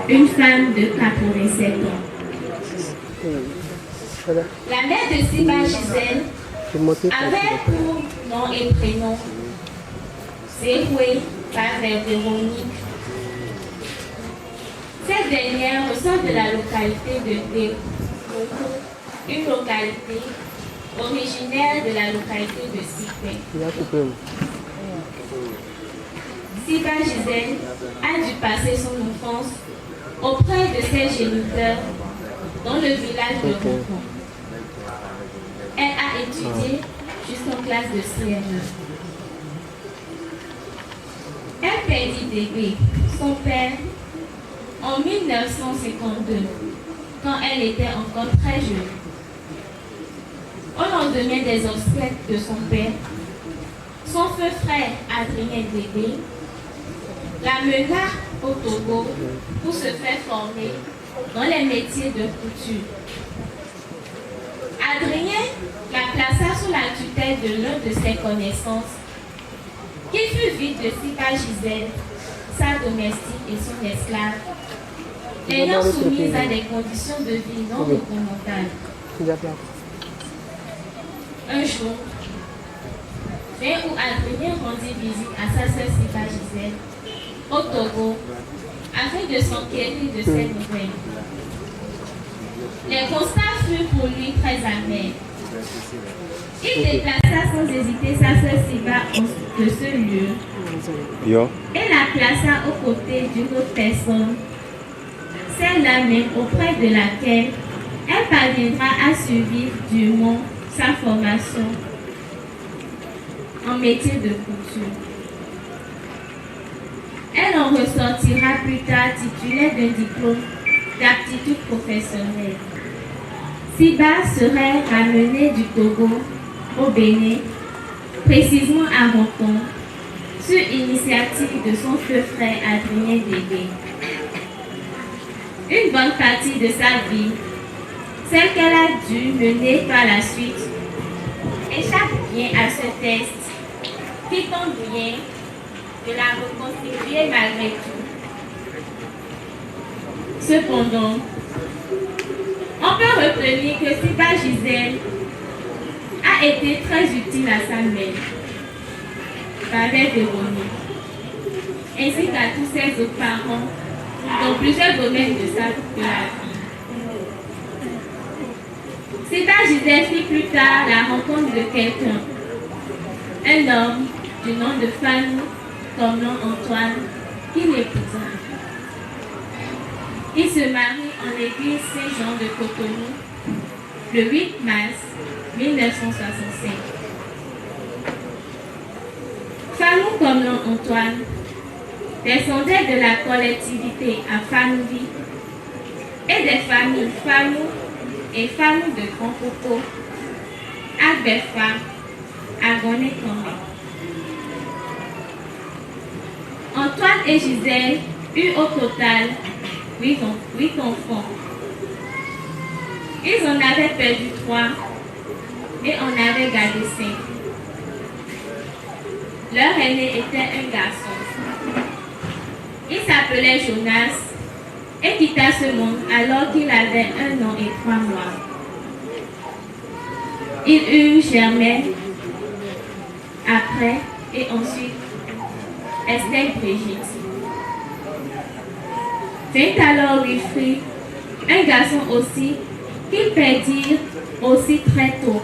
une femme de 87 ans. La mère de Siba Gisèle avait pour nom et prénom Zéhoué par Véronique. Cette dernière ressort de la localité de Démoko, une localité originaire de la localité de Sipé. Siba Gisèle a dû passer son enfance auprès de ses géniteurs dans le village de Ronco. Elle a étudié jusqu'en classe de CM1. Elle perdit bébé, son père, en 1952, quand elle était encore très jeune. Au lendemain des obsèques de son père, son feu frère Adrien Bébé l'amena au Togo pour se faire former dans les métiers de couture. Adrien la plaça sous la tutelle de l'un de ses connaissances, qui fut vite de Siba Gisèle, sa domestique et son esclave, l'ayant soumise à des conditions de vie non recommandables. Un jour, fin où Adrien rendit visite à sa sœur Siba Gisèle au Togo afin de s'enquérir de ses nouvelles. Les constats furent pour lui très amers. Il déplaça sans hésiter sa sœur Siba de ce lieu et la plaça aux côtés d'une autre personne, celle-là même auprès de laquelle elle parviendra à survivre durement sa formation en métier de couture. Elle en ressortira plus tard titulaire d'un diplôme d'aptitude professionnelle. Siba serait ramenée du Togo au Bénin, précisément à Ronco, sur initiative de son feu frère Adrien Bébé. Une bonne partie de sa vie, celle qu'elle a dû mener par la suite, échappe bien à ce test qui tente bien de la reconstituer malgré tout. Cependant, on peut retenir que Siba Gisèle a été très utile à sa mère, par Véronique, ainsi qu'à tous ses autres parents dans plusieurs domaines de la vie. Siba Gisèle fit plus tard la rencontre de quelqu'un, un homme du nom de Fanou Komlan Antoine, qui l'épousa. Il se marie en l'église Saint-Jean de Cotonou le 8 mars 1965. Fanou Komlan Antoine descendait de la collectivité à Fanouli et des familles Fanou et Fanou de Grand Coco, Agbefa, Agoné Kambé. Antoine et Gisèle eurent au total 8 enfants. Ils en avaient perdu 3 et en avaient gardé 5. Leur aîné était un garçon. Il s'appelait Jonas et quitta ce monde alors qu'il avait 1 an et 3 mois. Il eut Germaine après et ensuite Estelle Brigitte. Vint alors Wilfried, un garçon aussi, qu'ils perdirent aussi très tôt,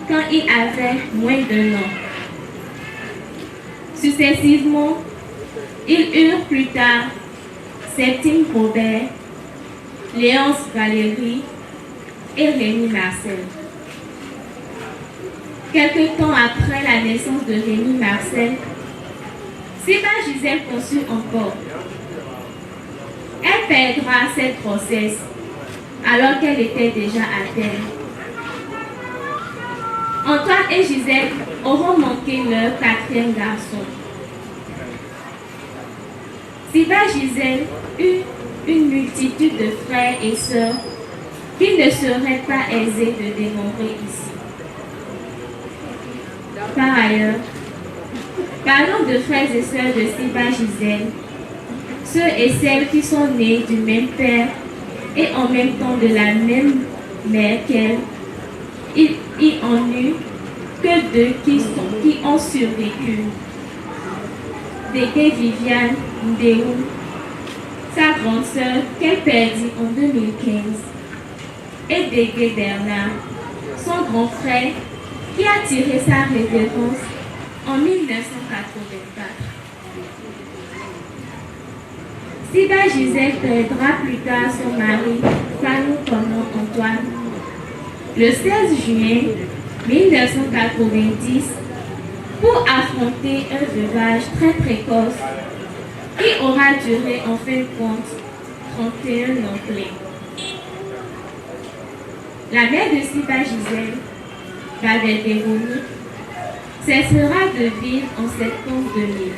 quand il avait moins d'1 an. Successivement, ils eurent plus tard Septime Robert, Léonce Valérie et Rémi Marcel. Quelque temps après la naissance de Rémi Marcel, Siba Gisèle conçut encore. Elle perdra cette grossesse alors qu'elle était déjà à terme. Antoine et Gisèle auront manqué leur 4e garçon. Siba Gisèle eut une multitude de frères et sœurs qu'il ne serait pas aisé de dénombrer ici. Par ailleurs, parlons de frères et sœurs de Siba Gisèle. ceux et celles qui sont nés du même père et en même temps de la même mère qu'elle. Il y en eut que deux qui ont survécu. Dégué Viviane Ndéou, sa grande sœur qu'elle perdit en 2015, et Dégué Bernard, son grand frère qui a tiré sa révérence en 1984. Siba Gisèle perdra plus tard son mari, Fanou Conan Antoine, le 16 juin 1990 pour affronter un veuvage très précoce qui aura duré en fin de compte 31 ans pleins. La mère de Siba Gisèle, Babel Véronique, cessera de vivre en septembre 2000.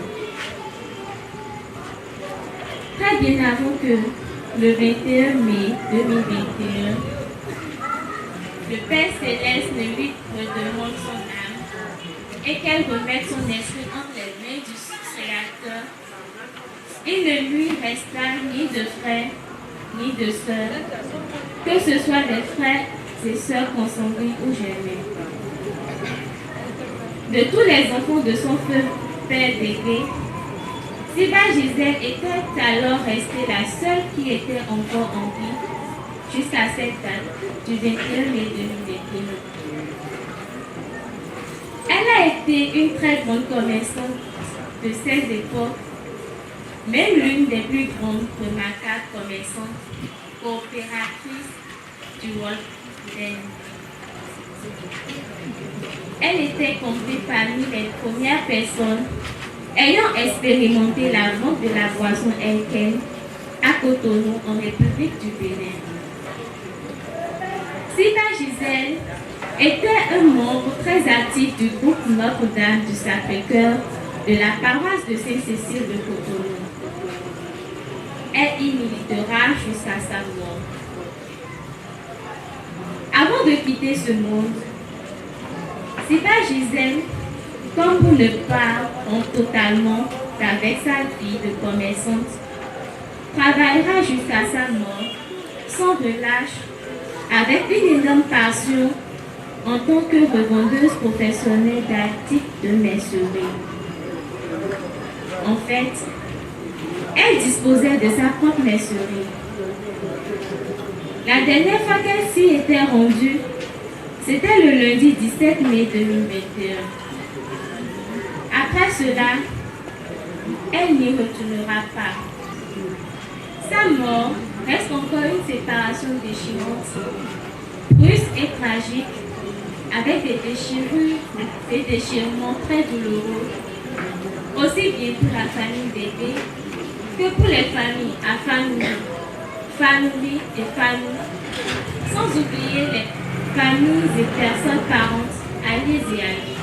Très bien avant que le 21 mai 2021, le Père Céleste ne lui redemande son âme et qu'elle remette son esprit entre les mains du Créateur. Il ne lui resta ni de frères ni de sœurs, que ce soit des frères et sœurs consanguins ou germains. De tous les enfants de son feu père Dégué, Siba Gisèle était alors restée la seule qui était encore en vie jusqu'à cette date du 21 mai 2021. Elle a été une très grande commerçante de cette époque, même l'une des plus grandes remarquables commerçantes coopératrices du World Bank. Elle était comptée parmi les premières personnes ayant expérimenté la vente de la boisson Heineken à Cotonou en République du Bénin. Siba Gisèle était un membre très actif du groupe Notre-Dame du Sacré-Cœur de la paroisse de Sainte-Cécile de Cotonou. Elle y militera jusqu'à sa mort. Avant de quitter ce monde, Siba Gisèle, comme pour ne pas rompre totalement avec sa vie de commerçante, travaillera jusqu'à sa mort sans relâche, avec une énorme passion en tant que revendeuse professionnelle d'articles de mercerie. En fait, elle disposait de sa propre mercerie. La dernière fois qu'elle s'y était rendue, c'était le lundi 17 mai 2021. Après cela, elle n'y retournera pas. Sa mort reste encore une séparation déchirante, brusque et tragique, avec des déchirements très douloureux, aussi bien pour la famille Dégué que pour les familles à Fanouli et Fanou, sans oublier les familles et personnes parentes, alliées et amis.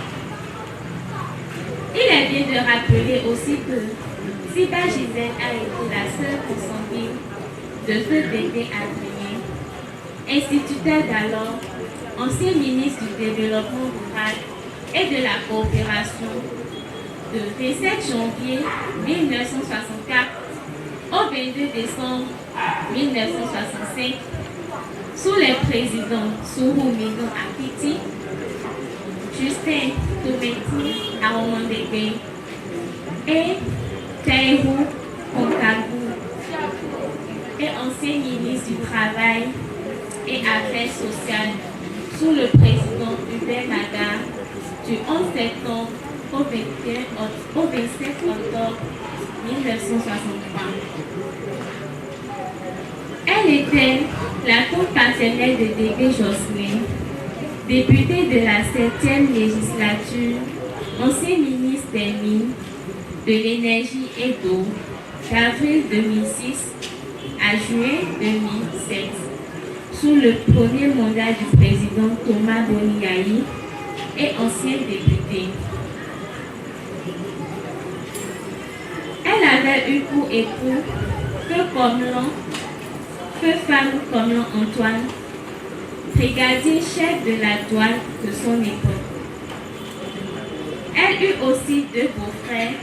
Il est bien de rappeler aussi que Siba Gisèle a été la seule consanguine de feu Dégué Adrien, instituteur d'alors, ancien ministre du Développement rural et de la coopération, de 27 janvier 1964 au 22 décembre 1965, sous les présidents Sourou Mido Akiti, Justin Toubeti Aomandeke et Taïrou Konkagou, et ancien ministre du Travail et Affaires sociales sous le président Hubert Nagar du 11 septembre au 27 octobre 1963. Elle était la tante paternelle de Dégué Jocelyn, député de la 7e législature, ancien ministre des Mines, de l'Énergie et d'eau, d'avril 2006 à juin 2007, sous le premier mandat du président Thomas Boniaï et ancien député. Elle avait eu pour époux Feu Fanou Conan Antoine, brigadier chef de la douane de son époque. Elle eut aussi deux beaux-frères,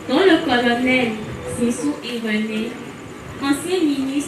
dont le colonel Cessou et René, anciens ministres